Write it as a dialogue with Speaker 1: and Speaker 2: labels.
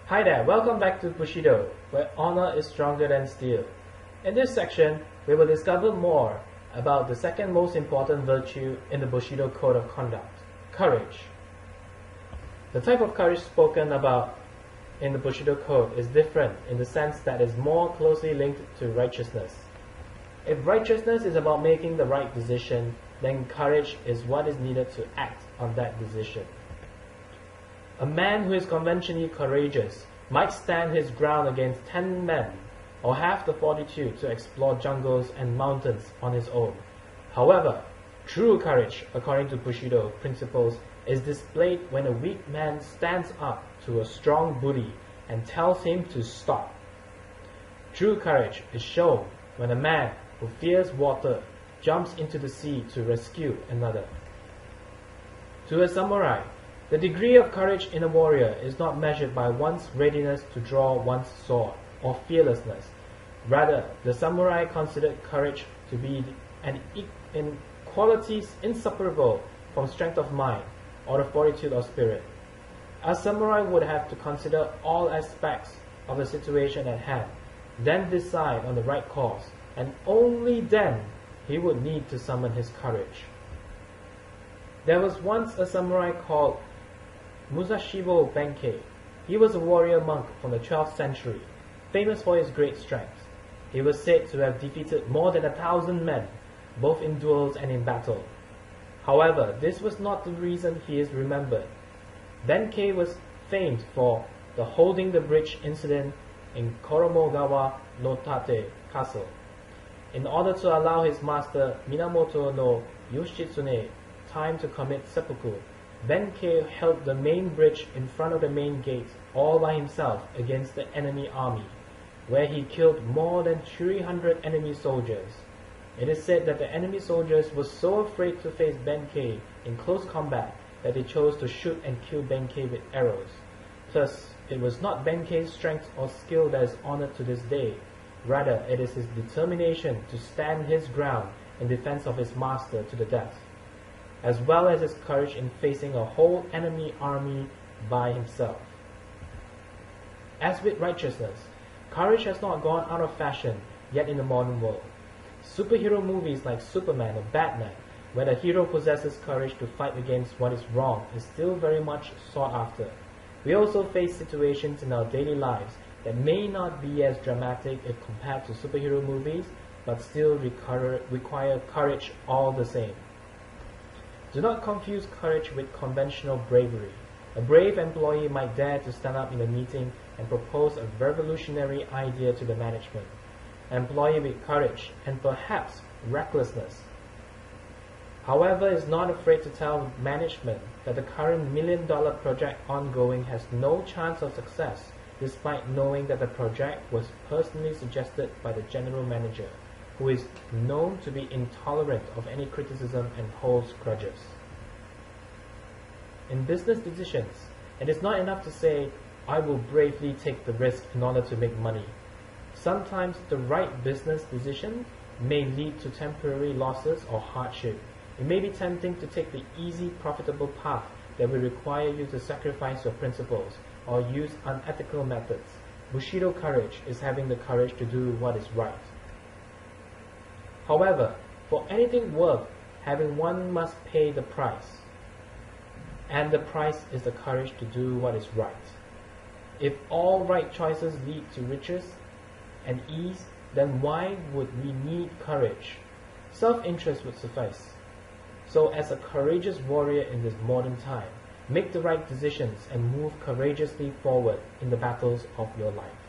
Speaker 1: Hi there, welcome back to Bushido, where honor is stronger than steel. In this section, we will discover more about the second most important virtue in the Bushido code of conduct, courage. The type of courage spoken about in the Bushido code is different in the sense that it is more closely linked to righteousness. If righteousness is about making the right decision, then courage is what is needed to act on that decision. A man who is conventionally courageous might stand his ground against 10 men or have the fortitude to explore jungles and mountains on his own. However, true courage, according to Bushido principles, is displayed when a weak man stands up to a strong bully and tells him to stop. True courage is shown when a man who fears water jumps into the sea to rescue another. To a samurai, the degree of courage in a warrior is not measured by one's readiness to draw one's sword or fearlessness. Rather, the samurai considered courage to be in qualities inseparable from strength of mind or the fortitude of spirit. A samurai would have to consider all aspects of the situation at hand, then decide on the right course, and only then he would need to summon his courage. There was once a samurai called Musashibo Benkei. He was a warrior monk from the 12th century, famous for his great strength. He was said to have defeated more than 1,000 men, both in duels and in battle. However, this was not the reason he is remembered. Benkei was famed for the holding the bridge incident in Koromogawa no Tate Castle. In order to allow his master Minamoto no Yoshitsune time to commit seppuku, Benkei held the main bridge in front of the main gate all by himself against the enemy army, where he killed more than 300 enemy soldiers. It is said that the enemy soldiers were so afraid to face Benkei in close combat that they chose to shoot and kill Benkei with arrows. Thus, it was not Benkei's strength or skill that is honored to this day. Rather, it is his determination to stand his ground in defense of his master to the death, as well as his courage in facing a whole enemy army by himself. As with righteousness, courage has not gone out of fashion yet in the modern world. Superhero movies like Superman or Batman, where the hero possesses courage to fight against what is wrong, is still very much sought after. We also face situations in our daily lives that may not be as dramatic if compared to superhero movies, but still require courage all the same. Do not confuse courage with conventional bravery. A brave employee might dare to stand up in a meeting and propose a revolutionary idea to the management. An employee with courage and perhaps recklessness, however, is not afraid to tell management that the current $1 million project ongoing has no chance of success, despite knowing that the project was personally suggested by the general manager, who is known to be intolerant of any criticism and holds grudges. In business decisions, it is not enough to say, "I will bravely take the risk in order to make money." Sometimes the right business decision may lead to temporary losses or hardship. It may be tempting to take the easy, profitable path that will require you to sacrifice your principles or use unethical methods. Bushido courage is having the courage to do what is right. However, for anything worth having, one must pay the price. And the price is the courage to do what is right. If all right choices lead to riches and ease, then why would we need courage? Self-interest would suffice. So as a courageous warrior in this modern time, make the right decisions and move courageously forward in the battles of your life.